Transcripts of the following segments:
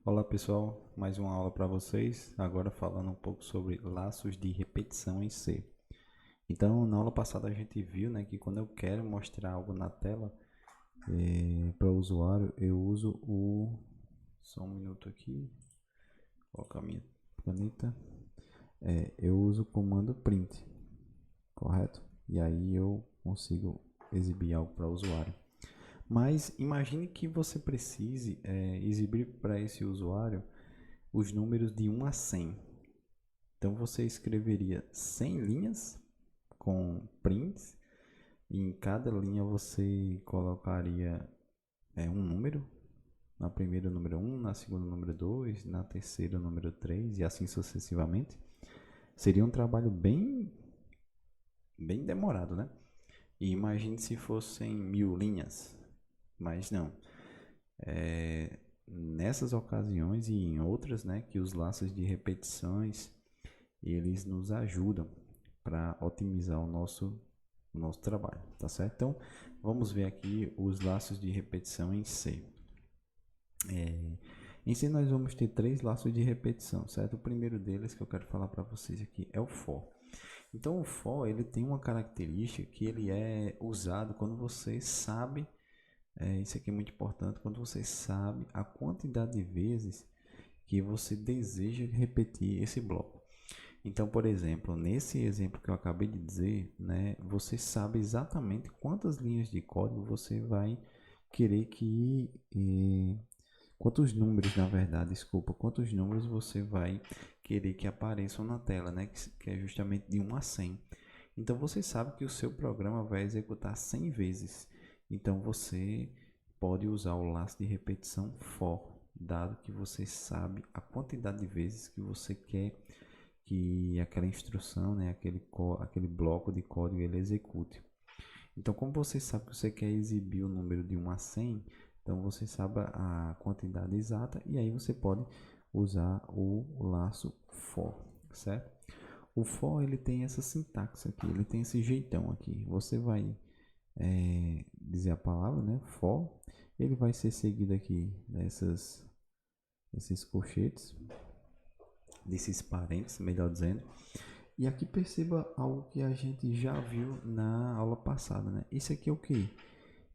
Olá pessoal, mais uma aula para vocês, agora falando um pouco sobre laços de repetição em C. Então, na aula passada a gente viu, né, que quando eu quero mostrar algo na tela para o usuário, eu uso só um minuto aqui, colocar minha caneta, eu uso o comando print, correto? E aí eu consigo exibir algo para o usuário. Mas imagine que você precise exibir para esse usuário os números de 1 a 100. Então você escreveria 100 linhas com prints e em cada linha você colocaria um número. Na primeira o número 1, na segunda o número 2, na terceira o número 3 e assim sucessivamente. Seria um trabalho bem demorado, né? E imagine se fossem 1000 linhas, mas não. Nessas ocasiões e em outras, né, que os laços de repetições eles nos ajudam para otimizar o nosso trabalho, tá certo? Então, vamos ver aqui os laços de repetição em C. Em C nós vamos ter três laços de repetição, certo? O primeiro deles que eu quero falar para vocês aqui é o for. Então, o for ele tem uma característica que ele é usado quando você sabe, isso aqui é muito importante, quando você sabe a quantidade de vezes que você deseja repetir esse bloco. Então, por exemplo, nesse exemplo que eu acabei de dizer, né, você sabe exatamente quantas linhas de código você vai querer quantos números, na verdade, desculpa, quantos números você vai querer que apareçam na tela, né, que é justamente de 1 a 100. Então, você sabe que o seu programa vai executar 100 vezes. Então, você pode usar o laço de repetição for, dado que você sabe a quantidade de vezes que você quer que aquela instrução, né, aquele bloco de código ele execute. Então, como você sabe que você quer exibir o número de 1 a 100, então você sabe a quantidade exata e aí você pode usar o laço for, certo? O for ele tem essa sintaxe aqui, ele tem esse jeitão aqui. Você vai dizer a palavra, né, for, ele vai ser seguido aqui esses colchetes, desses parênteses, melhor dizendo. E aqui perceba algo que a gente já viu na aula passada, né? Isso aqui é o que?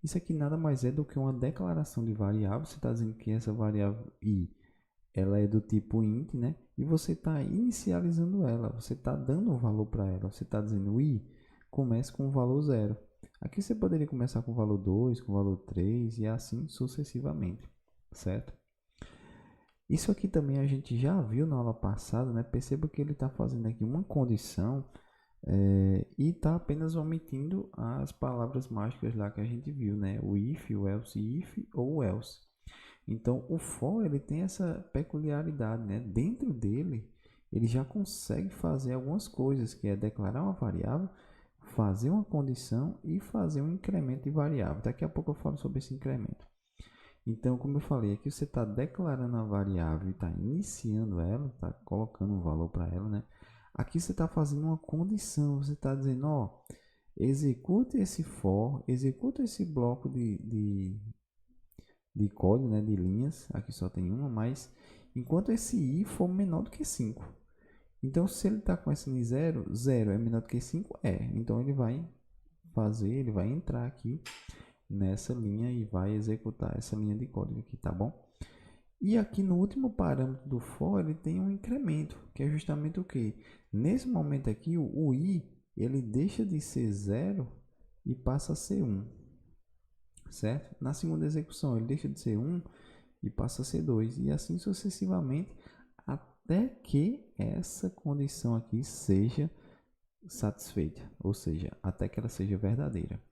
Isso aqui nada mais é do que uma declaração de variável. Você está dizendo que essa variável i ela é do tipo int, né? E você está inicializando ela, você está dando um valor para ela. Você está dizendo i comece com o valor 0. Aqui você poderia começar com o valor 2, com o valor 3 e assim sucessivamente, certo? Isso aqui também a gente já viu na aula passada, né? Perceba que ele está fazendo aqui uma condição e está apenas omitindo as palavras mágicas lá que a gente viu, né? O if, o else if ou o else. Então, o for ele tem essa peculiaridade, né? Dentro dele, ele já consegue fazer algumas coisas, que é declarar uma variável, fazer uma condição e fazer um incremento de variável. Daqui a pouco eu falo sobre esse incremento. Então, como eu falei, aqui você está declarando a variável e está iniciando ela, está colocando um valor para ela, né? Aqui você está fazendo uma condição, você está dizendo, ó, execute esse for, execute esse bloco de código, né, de linhas, aqui só tem uma, mas enquanto esse i for menor do que 5. Então, se ele está com esse zero, 0 é menor do que 5, é. Então, ele vai entrar aqui nessa linha e vai executar essa linha de código aqui, tá bom? E aqui no último parâmetro do for, ele tem um incremento, que é justamente o que? Nesse momento aqui, o i, ele deixa de ser 0 e passa a ser 1, certo? Na segunda execução, ele deixa de ser 1 e passa a ser 2, e assim sucessivamente, até que essa condição aqui seja satisfeita, ou seja, até que ela seja verdadeira,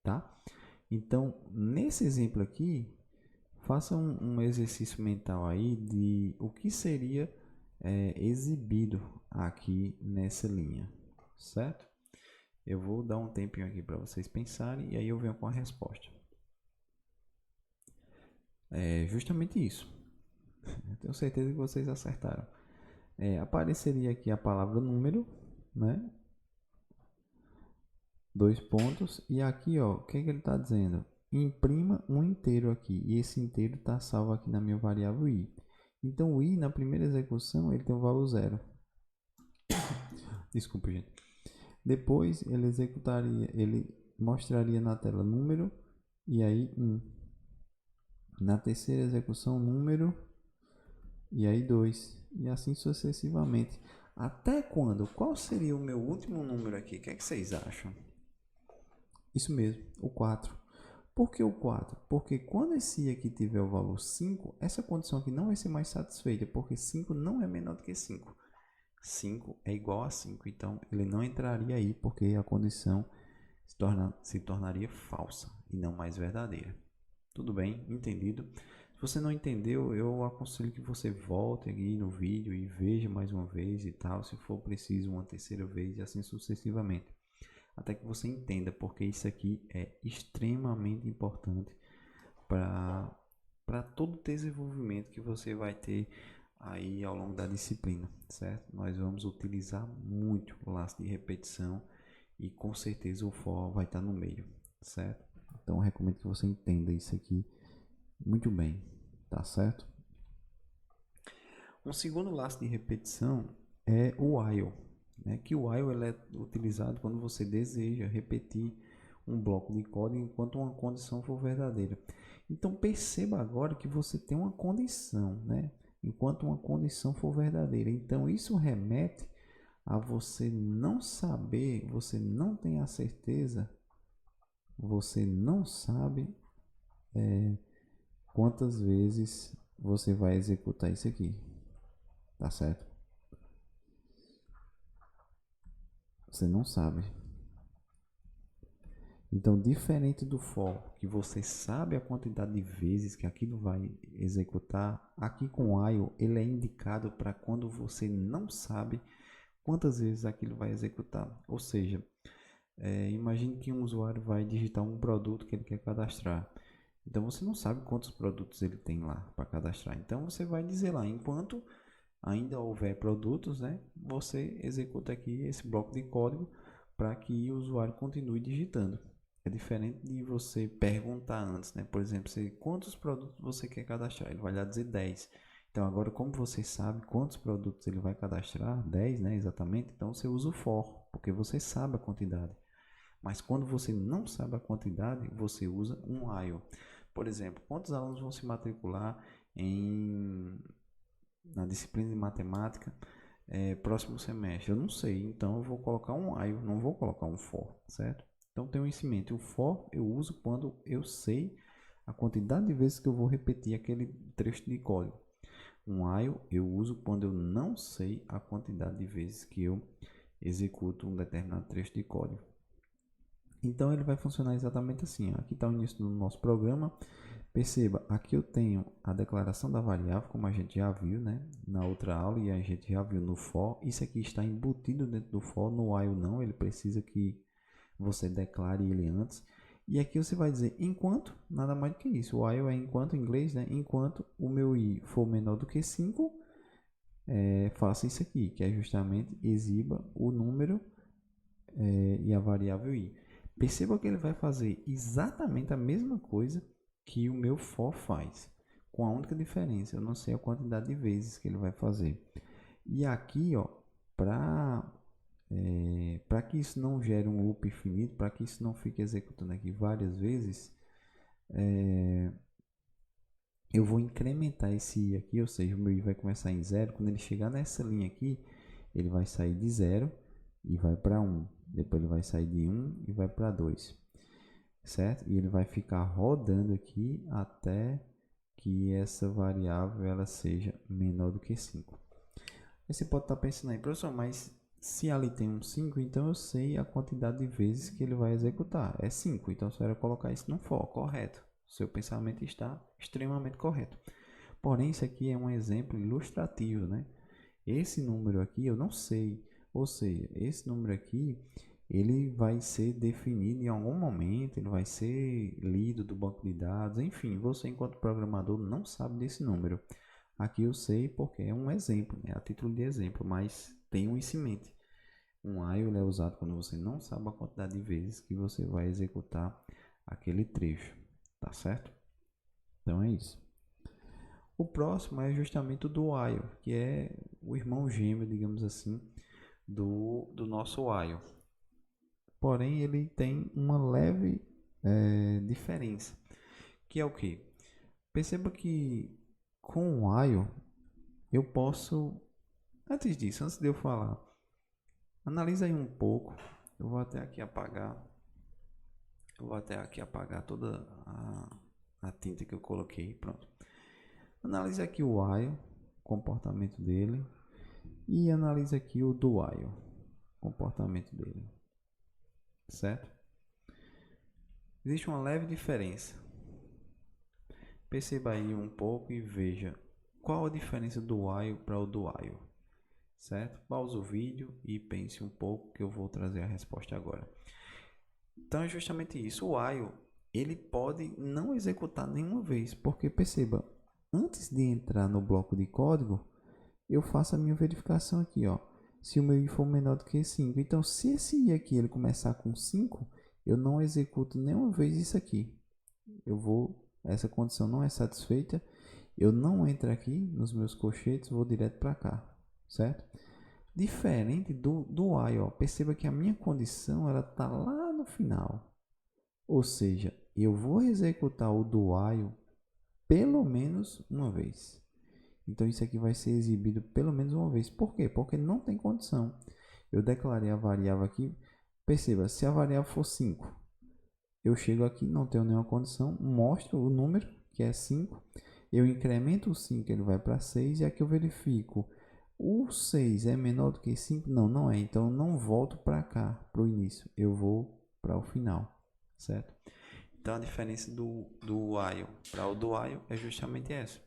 tá? Então, nesse exemplo aqui, faça um exercício mental aí de o que seria exibido aqui nessa linha, certo? Eu vou dar um tempinho aqui para vocês pensarem e aí eu venho com a resposta. É justamente isso. Eu tenho certeza que vocês acertaram. Apareceria aqui a palavra número, né? Dois pontos. E aqui, ó, o que ele está dizendo? Imprima um inteiro aqui. E esse inteiro está salvo aqui na minha variável i. Então o i na primeira execução ele tem o valor 0. Desculpa, gente. Depois ele mostraria na tela número e aí 1. Na terceira execução número e aí 2. E assim sucessivamente. Até quando? Qual seria o meu último número aqui? O que é que vocês acham? Isso mesmo, o 4. Por que o 4? Porque quando esse i aqui tiver o valor 5, essa condição aqui não vai ser mais satisfeita, porque 5 não é menor do que 5. 5 é igual a 5, então ele não entraria aí, porque a condição se tornaria falsa e não mais verdadeira. Tudo bem? Entendido? Se você não entendeu, eu aconselho que você volte aqui no vídeo e veja mais uma vez e tal, se for preciso uma terceira vez e assim sucessivamente. Até que você entenda, porque isso aqui é extremamente importante para todo o desenvolvimento que você vai ter aí ao longo da disciplina, certo? Nós vamos utilizar muito o laço de repetição e com certeza o for vai estar no meio, certo? Então eu recomendo que você entenda isso aqui muito bem, tá certo? Um segundo laço de repetição é o while, né? Que o while ele é utilizado quando você deseja repetir um bloco de código enquanto uma condição for verdadeira. Então perceba agora que você tem uma condição, né? Enquanto uma condição for verdadeira. Então isso remete a você não saber, você não tem a certeza, você não sabe quantas vezes você vai executar isso aqui, tá certo? Você não sabe. Então, diferente do for, que você sabe a quantidade de vezes que aquilo vai executar, aqui com o while ele é indicado para quando você não sabe quantas vezes aquilo vai executar. Ou seja, imagine que um usuário vai digitar um produto que ele quer cadastrar. Então você não sabe quantos produtos ele tem lá para cadastrar. Então você vai dizer lá, enquanto ainda houver produtos, né, você executa aqui esse bloco de código para que o usuário continue digitando. É diferente de você perguntar antes, né? Por exemplo, quantos produtos você quer cadastrar? Ele vai lá dizer 10. Então agora, como você sabe quantos produtos ele vai cadastrar, 10, né, exatamente, então você usa o for, porque você sabe a quantidade. Mas quando você não sabe a quantidade, você usa um while. Por exemplo, quantos alunos vão se matricular na disciplina de matemática próximo semestre? Eu não sei, então eu vou colocar um while, não vou colocar um for, certo? Então tenham isso em mente. O for eu uso quando eu sei a quantidade de vezes que eu vou repetir aquele trecho de código. Um while eu uso quando eu não sei a quantidade de vezes que eu executo um determinado trecho de código. Então ele vai funcionar exatamente assim. Aqui está o início do nosso programa. Perceba, aqui eu tenho a declaração da variável, como a gente já viu, né, na outra aula, e a gente já viu no for. Isso aqui está embutido dentro do for, no while não, ele precisa que você declare ele antes. E aqui você vai dizer enquanto, nada mais do que isso. O while é enquanto em inglês, né? Enquanto o meu i for menor do que 5, faça isso aqui, que é justamente exiba o número e a variável i. Perceba que ele vai fazer exatamente a mesma coisa que o meu for faz, com a única diferença, eu não sei a quantidade de vezes que ele vai fazer. E aqui, ó, para que isso não gere um loop infinito, para que isso não fique executando aqui várias vezes, eu vou incrementar esse i aqui, ou seja, o meu i vai começar em 0. Quando ele chegar nessa linha aqui, ele vai sair de 0 e vai para 1. Depois ele vai sair de 1 e vai para 2. Certo? E ele vai ficar rodando aqui até que essa variável ela seja menor do que 5. Aí você pode estar pensando aí, professor, mas se ali tem um 5, então eu sei a quantidade de vezes que ele vai executar. É 5, então só era colocar isso no for, correto. Seu pensamento está extremamente correto. Porém, isso aqui é um exemplo ilustrativo, né? Esse número aqui eu não sei. Ou seja, esse número aqui ele vai ser definido em algum momento, ele vai ser lido do banco de dados, enfim, você enquanto programador não sabe desse número. Aqui eu sei porque é um exemplo, né? A título de exemplo, mas tenham isso em mente. Um while é usado quando você não sabe a quantidade de vezes que você vai executar aquele trecho, tá certo? Então é isso. O próximo é justamente o do while, que é o irmão gêmeo, digamos assim, do nosso while. Porém, ele tem uma leve diferença, que é o que? Perceba que com o while eu posso, antes disso, antes de eu falar, analisa aí um pouco. Eu vou até aqui apagar. Eu vou até aqui apagar toda a tinta que eu coloquei. Pronto. Analise aqui o while, comportamento dele. E analise aqui o do while, comportamento dele. Certo? Existe uma leve diferença. Perceba aí um pouco e veja qual a diferença do while para o do while. Certo? Pause o vídeo e pense um pouco que eu vou trazer a resposta agora. Então é justamente isso. O while, ele pode não executar nenhuma vez, porque perceba, antes de entrar no bloco de código, eu faço a minha verificação aqui, ó. Se o meu i for menor do que 5. Então, se esse i aqui ele começar com 5, eu não executo nenhuma vez isso aqui. Essa condição não é satisfeita, eu não entro aqui nos meus colchetes, vou direto para cá, certo? Diferente do while, ó. Perceba que a minha condição ela está lá no final. Ou seja, eu vou executar o do while pelo menos uma vez. Então isso aqui vai ser exibido pelo menos uma vez. Por quê? Porque não tem condição. Eu declarei a variável aqui. Perceba, se a variável for 5, eu chego aqui, não tenho nenhuma condição, mostro o número, que é 5. Eu incremento o 5, ele vai para 6. E aqui eu verifico. O 6 é menor do que 5? Não, não é. Então eu não volto para cá, para o início. Eu vou para o final, certo? Então a diferença do while para o do while é justamente essa.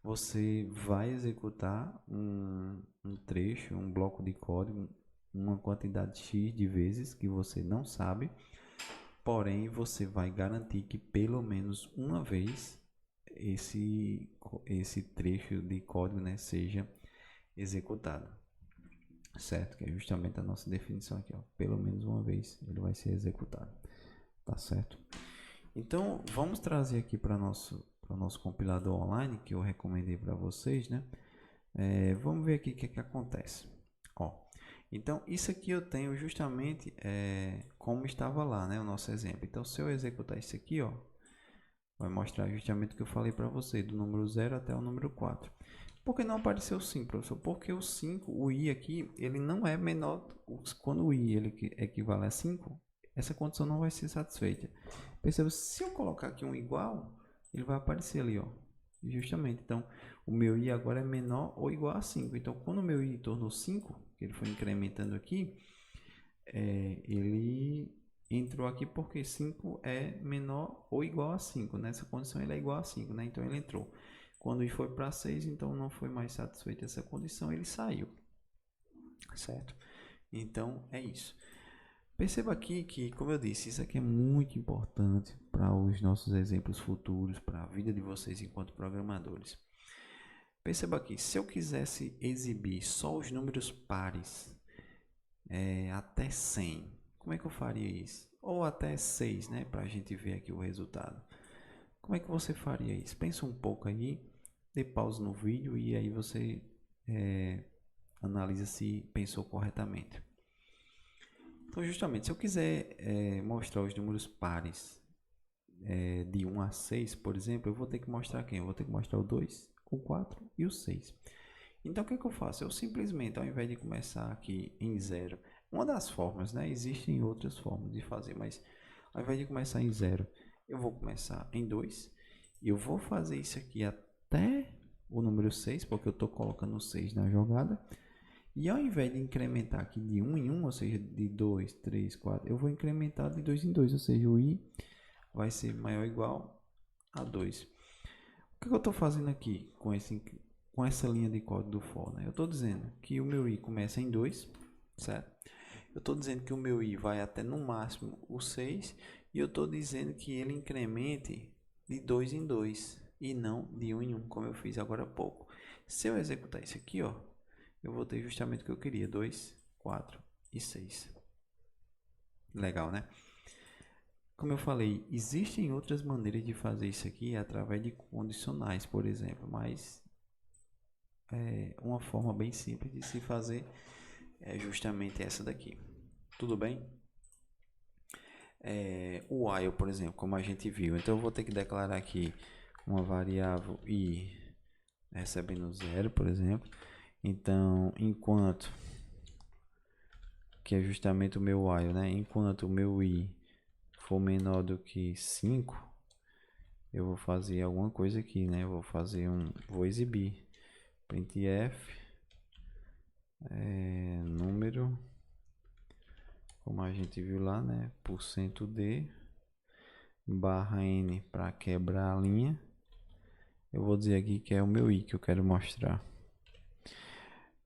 Você vai executar um trecho, um bloco de código, uma quantidade X de vezes que você não sabe, porém você vai garantir que pelo menos uma vez esse trecho de código, né, seja executado, certo? Que é justamente a nossa definição aqui, ó. Pelo menos uma vez ele vai ser executado, tá certo? Então vamos trazer aqui para o nosso compilador online que eu recomendei para vocês, né? Vamos ver aqui o que acontece. Ó, então isso aqui eu tenho justamente como estava lá, né? O nosso exemplo. Então se eu executar isso aqui, ó, vai mostrar justamente o que eu falei para você, do número 0 até o número 4. Por que não apareceu 5, professor? Porque o 5, o i aqui, ele não é menor, quando o i ele equivale a 5, essa condição não vai ser satisfeita. Perceba, se eu colocar aqui um igual, ele vai aparecer ali, ó. Justamente, então, o meu i agora é menor ou igual a 5. Então, quando o meu i tornou 5, que ele foi incrementando aqui, ele entrou aqui porque 5 é menor ou igual a 5. Nessa condição, ele é igual a 5, né? Então, ele entrou. Quando ele foi para 6, então não foi mais satisfeita essa condição, ele saiu. Certo? Então, é isso. Perceba aqui que, como eu disse, isso aqui é muito importante para os nossos exemplos futuros, para a vida de vocês enquanto programadores. Perceba aqui, se eu quisesse exibir só os números pares até 100, como é que eu faria isso? Ou até 6, né, para a gente ver aqui o resultado. Como é que você faria isso? Pensa um pouco aí, dê pausa no vídeo e aí você analisa se pensou corretamente. Então, justamente, se eu quiser mostrar os números pares de 1 a 6, por exemplo, eu vou ter que mostrar quem? Eu vou ter que mostrar o 2, o 4 e o 6. Então, o que é que eu faço? Eu simplesmente, ao invés de começar aqui em 0, uma das formas, né? Existem outras formas de fazer, mas ao invés de começar em 0, eu vou começar em 2. Eu vou fazer isso aqui até o número 6, porque eu estou colocando o 6 na jogada. E ao invés de incrementar aqui de 1 em 1, ou seja, de 2, 3, 4, eu vou incrementar de 2 em 2, ou seja, o i vai ser maior ou igual a 2. O que eu estou fazendo aqui com essa linha de código do for? Né? Eu estou dizendo que o meu i começa em 2, certo? Eu estou dizendo que o meu i vai até no máximo o 6, e eu estou dizendo que ele incremente de 2 em 2 e não de 1 em 1, como eu fiz agora há pouco. Se eu executar isso aqui, ó, eu vou ter justamente o que eu queria, 2, 4 e 6. Legal, né? Como eu falei, existem outras maneiras de fazer isso aqui através de condicionais, por exemplo, mas uma forma bem simples de se fazer é justamente essa daqui. Tudo bem? O while, por exemplo, como a gente viu, então eu vou ter que declarar aqui uma variável i recebendo zero, por exemplo. Então, enquanto, que é justamente o meu while, né? Enquanto o meu i for menor do que 5, eu vou fazer alguma coisa aqui, né? Vou exibir printf número, como a gente viu lá, né? %d barra n para quebrar a linha. Eu vou dizer aqui que é o meu i que eu quero mostrar.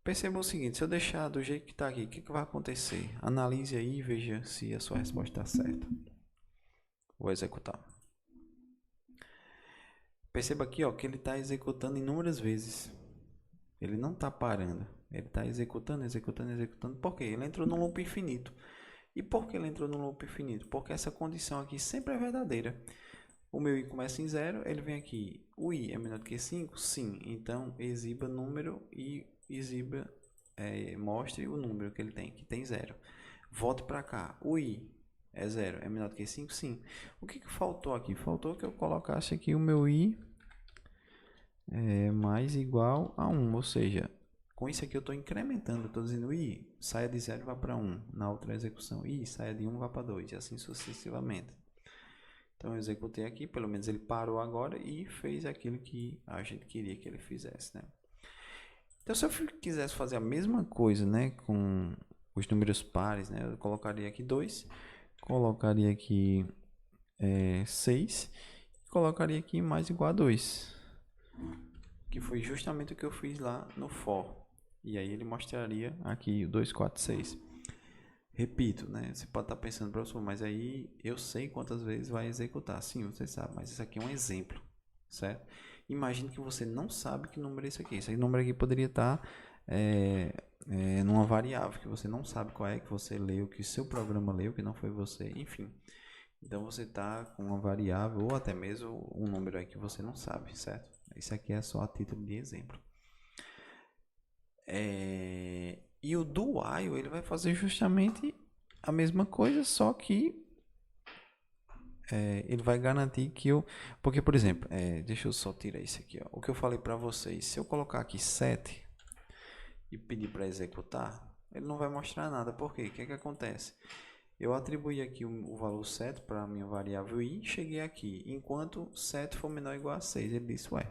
Perceba o seguinte, se eu deixar do jeito que está aqui, o que vai acontecer? Analise aí e veja se a sua resposta está certa. Vou executar. Perceba aqui, ó, que ele está executando inúmeras vezes. Ele não está parando. Ele está executando, executando, executando. Por quê? Ele entrou no loop infinito. E por que ele entrou no loop infinito? Porque essa condição aqui sempre é verdadeira. O meu i começa em 0, ele vem aqui. O i é menor do que 5? Sim. Então, exiba número e mostre o número que ele tem, que tem 0. Volte para cá. O i é 0, é menor do que 5? Sim. O que faltou aqui? Faltou que eu colocasse aqui o meu i mais igual a 1, ou seja, com isso aqui eu estou incrementando, estou dizendo i, saia de 0 e vá para 1, na outra execução, i, saia de 1 e vá para 2, e assim sucessivamente. Então eu executei aqui, pelo menos ele parou agora e fez aquilo que a gente queria que ele fizesse, né? Então se eu quisesse fazer a mesma coisa, né, com os números pares, né, eu colocaria aqui 2, colocaria aqui 6, colocaria aqui mais igual a 2. Que foi justamente o que eu fiz lá no for. E aí ele mostraria aqui o 2, 4, 6. Repito, né? Você pode estar pensando, professor, mas aí eu sei quantas vezes vai executar. Sim, você sabe, mas isso aqui é um exemplo, certo? Imagine que você não sabe que número é esse aqui. Esse número aqui poderia estar numa variável que você não sabe qual é, que você leu, que seu programa leu, que não foi você, enfim. Então você está com uma variável ou até mesmo um número aí que você não sabe, certo? Isso aqui é só a título de exemplo. E o do while ele vai fazer justamente a mesma coisa, só que ele vai garantir que eu... Porque, por exemplo, deixa eu só tirar isso aqui. Ó. O que eu falei para vocês, se eu colocar aqui 7 e pedir para executar, ele não vai mostrar nada. Por quê? O que acontece? Eu atribuí aqui o valor 7 para a minha variável i, cheguei aqui. Enquanto 7 for menor ou igual a 6, ele disse, ué,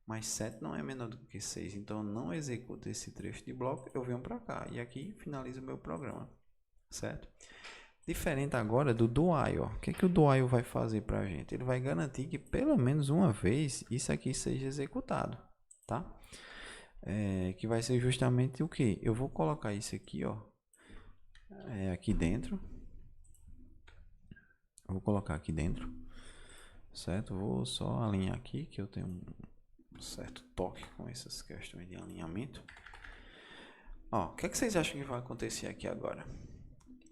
mas 7 não é menor do que 6, então eu não executo esse trecho de bloco, eu venho para cá. E aqui finalizo o meu programa, certo? Diferente agora do while. O que o do while vai fazer para a gente? Ele vai garantir que pelo menos uma vez isso aqui seja executado, tá? Que vai ser justamente o que? Eu vou colocar isso aqui, ó, aqui dentro. Eu vou colocar aqui dentro, certo? Vou só alinhar aqui, que eu tenho um certo toque com essas questões de alinhamento. Ó, o que vocês acham que vai acontecer aqui agora?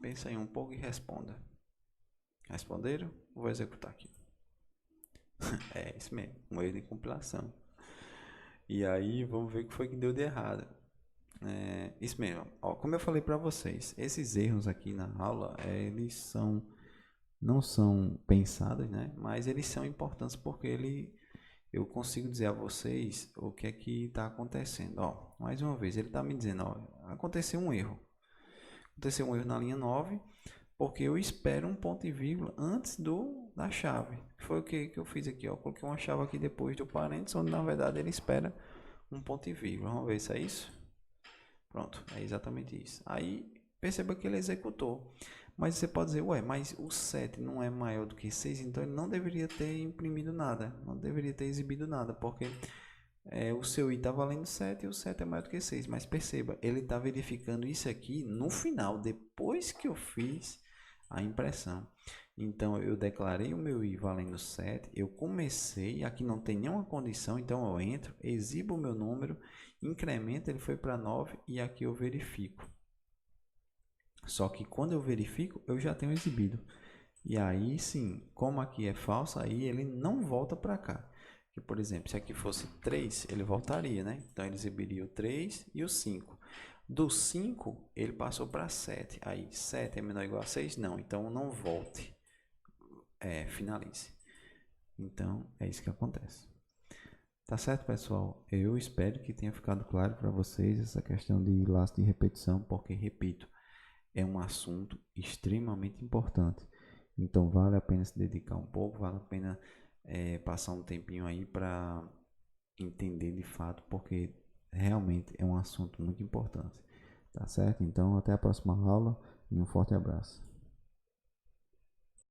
Pensa aí um pouco e responda. Responderam? Vou executar aqui. É isso mesmo, um erro de compilação. E aí, vamos ver o que foi que deu de errado. Isso mesmo. Ó, como eu falei para vocês, esses erros aqui na aula, eles não são pensados, né? Mas eles são importantes porque eu consigo dizer a vocês o que é que está acontecendo. Ó, mais uma vez, ele está me dizendo, ó, aconteceu um erro. Aconteceu um erro na linha 9, porque eu espero um ponto e vírgula antes da chave. Foi o que eu fiz aqui, ó. Coloquei uma chave aqui depois do parênteses, onde na verdade ele espera um ponto e vírgula. Vamos ver se é isso? Pronto, é exatamente isso. Aí, perceba que ele executou. Mas você pode dizer, ué, mas o 7 não é maior do que 6, então ele não deveria ter imprimido nada, não deveria ter exibido nada, porque o seu i está valendo 7 e o 7 é maior do que 6. Mas perceba, ele está verificando isso aqui no final, depois que eu fiz a impressão. Então, eu declarei o meu i valendo 7, eu comecei, aqui não tem nenhuma condição, então eu entro, exibo o meu número, incremento, ele foi para 9 e aqui eu verifico. Só que quando eu verifico, eu já tenho exibido. E aí sim, como aqui é falso, aí ele não volta para cá. Que, por exemplo, se aqui fosse 3, ele voltaria, né? Então ele exibiria o 3 e o 5. Do 5, ele passou para 7. Aí 7 é menor ou igual a 6? Não, então não volte. Finalize. Então é isso que acontece. Tá certo, pessoal? Eu espero que tenha ficado claro para vocês essa questão de laço de repetição, porque, repito, é um assunto extremamente importante. Então vale a pena se dedicar um pouco, vale a pena passar um tempinho aí para entender de fato, porque realmente é um assunto muito importante. Tá certo? Então até a próxima aula e um forte abraço.